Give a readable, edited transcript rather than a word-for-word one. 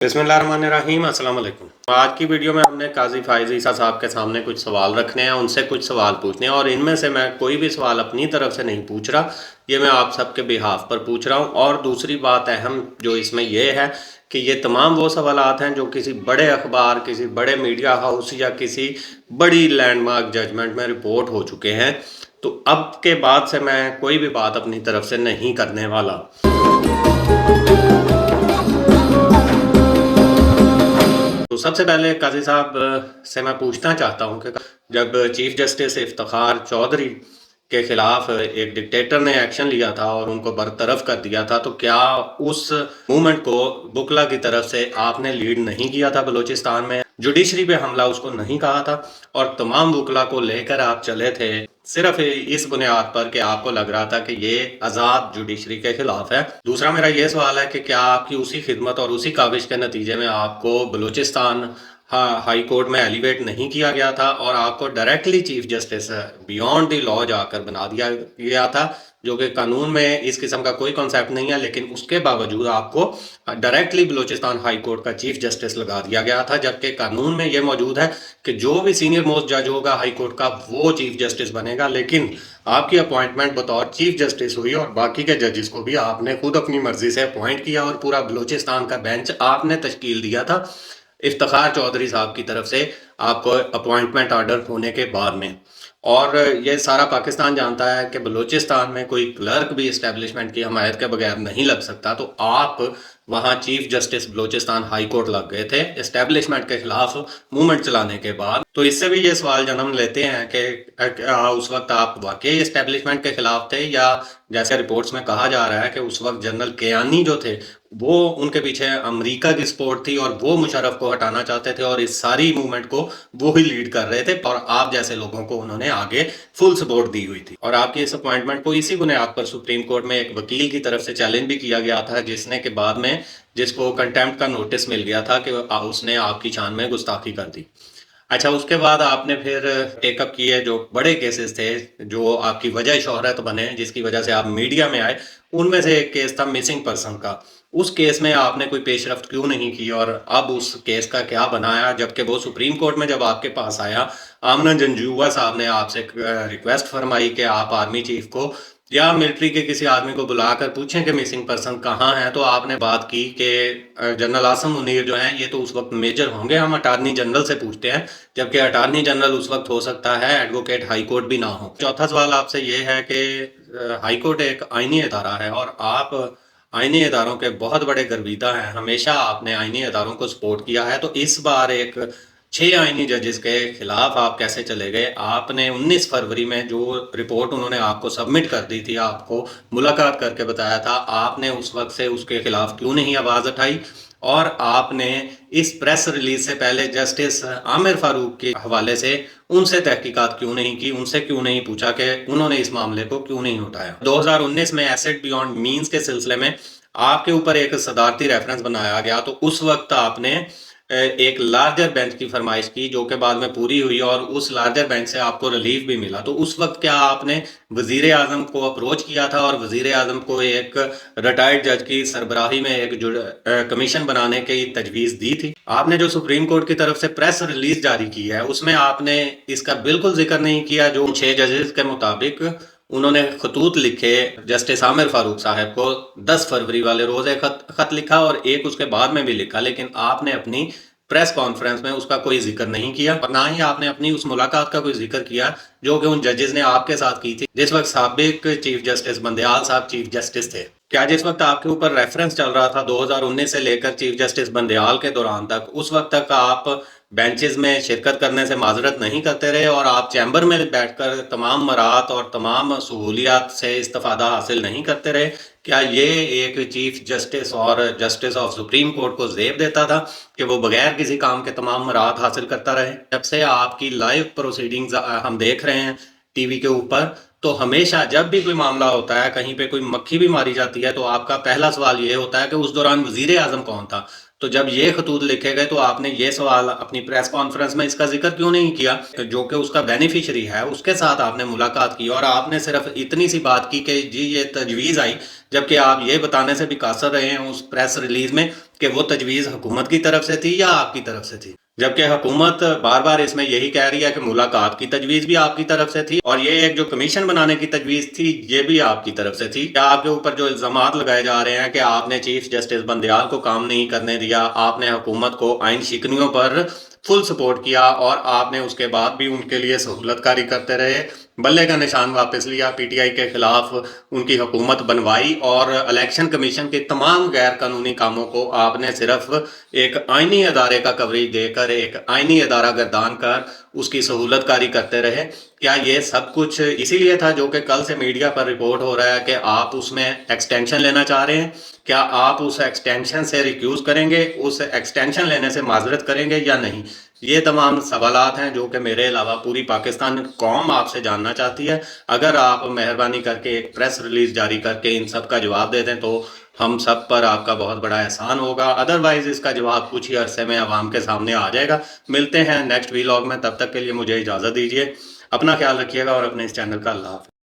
बिस्मिल्लाहिर्रहमानिर्रहीम, अस्सलाम वालेकुम। आज की वीडियो में हमने काजी फायज ईसा साहब के सामने कुछ सवाल रखने हैं, उनसे कुछ सवाल पूछने हैं और इनमें से मैं कोई भी सवाल अपनी तरफ से नहीं पूछ रहा, ये मैं आप सबके बिहाफ पर पूछ रहा हूँ। और दूसरी बात अहम जो इसमें ये है कि ये तमाम वो सवालात हैं जो किसी बड़े अखबार, किसी बड़े मीडिया हाउस या किसी बड़ी लैंडमार्क जजमेंट में रिपोर्ट हो चुके हैं। तो अब के बाद से मैं कोई भी बात अपनी तरफ से नहीं करने वाला। तो सबसे पहले काजी साहब से मैं पूछना चाहता हूँ कि जब चीफ जस्टिस इफ्तिखार चौधरी के खिलाफ एक डिक्टेटर ने एक्शन लिया था और उनको बरतरफ कर दिया था, तो क्या उस मूवमेंट को बुकला की तरफ से आपने लीड नहीं किया था? बलूचिस्तान में जुडिशरी पे हमला उसको नहीं कहा था और तमाम बुकला को लेकर आप चले थे सिर्फ इस बुनियाद पर कि आपको लग रहा था कि ये आज़ाद जुडिशरी के खिलाफ है। दूसरा मेरा ये सवाल है कि क्या आपकी उसी खिदमत और उसी काविश के नतीजे में आपको बलूचिस्तान हाई कोर्ट में एलिवेट नहीं किया गया था और आपको directly chief justice beyond the law जाकर बना दिया गया था, जो कि कानून में इस किस्म का कोई कॉन्सेप्ट नहीं है, लेकिन उसके बावजूद आपको डायरेक्टली बलूचिस्तान हाई कोर्ट का चीफ जस्टिस लगा दिया गया था, जबकि कानून में ये मौजूद है कि जो भी सीनियर मोस्ट जज होगा हाई कोर्ट का वो चीफ जस्टिस बनेगा। लेकिन आपकी अपॉइंटमेंट बतौर चीफ जस्टिस हुई और बाकी के जजेस को भी आपने खुद अपनी मर्जी से अपॉइंट किया और पूरा बलूचिस्तान का बेंच आपने तश्कील दिया था इफ्तिखार चौधरी साहब की तरफ से आपको अपॉइंटमेंट ऑर्डर होने के बाद में। और ये सारा पाकिस्तान जानता है कि बलूचिस्तान में कोई क्लर्क भी इस्टेब्लिशमेंट की हमायत के बगैर नहीं लग सकता। तो आप वहाँ chief justice Balochistan high court लग गए थे इस्टेब्लिशमेंट के खिलाफ मूवमेंट चलाने के बाद। तो इससे भी ये सवाल जन्म लेते हैं कि उस वक्त आप वाकई इस्टेब्लिशमेंट के खिलाफ थे, या जैसे रिपोर्ट्स में कहा जा रहा है कि उस वक्त जनरल केयानी जो थे वो उनके पीछे अमेरिका की सपोर्ट थी और वो मुशर्रफ को हटाना चाहते थे और इस सारी मूवमेंट को वो ही लीड कर रहे थे और आप जैसे लोगों को उन्होंने आगे फुल सपोर्ट दी हुई थी। और आपकी इस अपॉइंटमेंट को इसी बुनियाद पर सुप्रीम कोर्ट में एक वकील की तरफ से चैलेंज भी किया गया था, जिसने के बाद में जिसको कंटेम्प्ट का नोटिस मिल गया था कि उसने आपकी शान में गुस्ताखी कर दी। अच्छा, उसके बाद आपने फिर टेकअप किए जो बड़े केसेस थे जो आपकी वजह शोहरत बने, जिसकी वजह से आप मीडिया में आए। उनमें से एक केस था मिसिंग पर्सन का। उस केस में आपने कोई पेशरफ्त क्यों नहीं की और अब उस केस का क्या बनाया? जबकि वो सुप्रीम कोर्ट में जब आपके पास आया, आमना जंजूवा साहब ने आपसे रिक्वेस्ट फरमाई कि आप आर्मी चीफ को या मिलिट्री के किसी आदमी को बुलाकर पूछें कि मिसिंग पर्सन कहाँ है। तो आपने बात की कि जनरल आसम मुनीर जो हैं ये तो उस वक्त मेजर होंगे, हम अटार्नी जनरल से पूछते हैं, जबकि अटार्नी जनरल उस वक्त हो सकता है एडवोकेट हाई कोर्ट भी ना हो। चौथा सवाल आपसे ये है कि हाई कोर्ट एक आईनी इदारा है और आप आईनी इदारों के बहुत बड़े गर्विता हैं, हमेशा आपने आईनी इदारों को सपोर्ट किया है। तो इस बार एक 6 आईनी जजेस के खिलाफ आप कैसे चले गए? आपने 19 फरवरी में जो रिपोर्ट उन्होंने आपको सबमिट कर दी थी, आपको मुलाकात करके बताया था, आपने उस वक्त से उसके खिलाफ क्यों नहीं आवाज़ उठाई? और आपने इस प्रेस रिलीज से पहले जस्टिस आमिर फारूक के हवाले से उनसे तहकीकात क्यों नहीं की? उनसे क्यों नहीं पूछा कि उन्होंने इस मामले को क्यों नहीं उठाया? 2019 में एसेट बियॉन्ड मीन्स के सिलसिले में आपके ऊपर एक सदारती रेफरेंस बनाया गया, तो उस वक्त आपने एक लार्जर बेंच की फरमाइश की जो कि बाद में पूरी हुई और उस लार्जर बेंच से आपको रिलीफ भी मिला। तो उस वक्त क्या आपने वजीर आजम को अप्रोच किया था और वजीर आजम को एक रिटायर्ड जज की सरबराही में एक कमीशन बनाने की तजवीज़ दी थी? आपने जो सुप्रीम कोर्ट की तरफ से प्रेस रिलीज जारी की है उसमें आपने इसका बिल्कुल जिक्र नहीं किया जो 6 जजेस के मुताबिक उन्होंने खतूत लिखे जस्टिस आमिर फारूक साहब को 10 फरवरी वाले रोज एक खत लिखा और एक उसके बाद में भी लिखा, लेकिन आपने अपनी प्रेस कॉन्फ्रेंस में उसका कोई जिक्र नहीं किया और ना ही आपने अपनी उस मुलाकात का कोई जिक्र किया जो कि उन जजेस ने आपके साथ की थी जिस वक्त साबिक चीफ जस्टिस बंदयाल साहब चीफ जस्टिस थे। क्या जिस वक्त आपके ऊपर रेफरेंस चल रहा था 2019 से लेकर चीफ जस्टिस बंदयाल के दौरान तक, उस वक्त तक आप बेंचेस में शिरकत करने से माजरत नहीं करते रहे और आप चैम्बर में बैठकर तमाम मराहत और तमाम सहूलियात से इस्तेफादा हासिल नहीं करते रहे? क्या ये एक चीफ जस्टिस और जस्टिस ऑफ सुप्रीम कोर्ट को जेब देता था कि वो बगैर किसी काम के तमाम मराहत हासिल करता रहे? जब से आपकी लाइव प्रोसीडिंग्स हम देख रहे हैं टीवी के ऊपर, तो हमेशा जब भी कोई मामला होता है, कहीं पे कोई मक्खी भी मारी जाती है, तो आपका पहला सवाल ये होता है कि उस दौरान वजीर आजम कौन था? تو جب یہ خطوط لکھے گئے تو آپ نے یہ سوال اپنی پریس کانفرنس میں اس کا ذکر کیوں نہیں کیا کہ جو کہ اس کا بینیفیشری ہے اس کے ساتھ آپ نے ملاقات کی، اور آپ نے صرف اتنی سی بات کی کہ جی یہ تجویز آئی، جبکہ آپ یہ بتانے سے بھی قاصر رہے ہیں اس پریس ریلیز میں کہ وہ تجویز حکومت کی طرف سے تھی یا آپ کی طرف سے تھی، جبکہ حکومت بار بار اس میں یہی کہہ رہی ہے کہ ملاقات کی تجویز بھی آپ کی طرف سے تھی، اور یہ ایک جو کمیشن بنانے کی تجویز تھی یہ بھی آپ کی طرف سے تھی۔ کیا آپ کے اوپر جو الزامات لگائے جا رہے ہیں کہ آپ نے چیف جسٹس بندیال کو کام نہیں کرنے دیا، آپ نے حکومت کو آئین شکنیوں پر فل سپورٹ کیا، اور آپ نے اس کے بعد بھی ان کے لیے سہولت کاری کرتے رہے، بلے کا نشان واپس لیا، پی ٹی آئی کے خلاف ان کی حکومت بنوائی، اور الیکشن کمیشن کے تمام غیر قانونی کاموں کو آپ نے صرف ایک آئینی ادارے کا کوریج دے کر، ایک آئینی ادارہ گردان کر اس کی سہولت کاری کرتے رہے۔ کیا یہ سب کچھ اسی لیے تھا جو کہ کل سے میڈیا پر رپورٹ ہو رہا ہے کہ آپ اس میں ایکسٹینشن لینا چاہ رہے ہیں؟ کیا آپ اس ایکسٹینشن سے ریکیوز کریں گے، اس ایکسٹینشن لینے سے معذرت کریں گے یا نہیں؟ یہ تمام سوالات ہیں جو کہ میرے علاوہ پوری پاکستان قوم آپ سے جاننا چاہتی ہے۔ اگر آپ مہربانی کر کے ایک پریس ریلیز جاری کر کے ان سب کا جواب دے دیں تو ہم سب پر آپ کا بہت بڑا احسان ہوگا، ادروائز اس کا جواب کچھ ہی عرصے میں عوام کے سامنے آ جائے گا۔ ملتے ہیں نیکسٹ ویلاگ میں، تب تک کے لیے مجھے اجازت دیجیے، اپنا خیال رکھیے گا اور اپنے اس چینل کا اللہ حافظ۔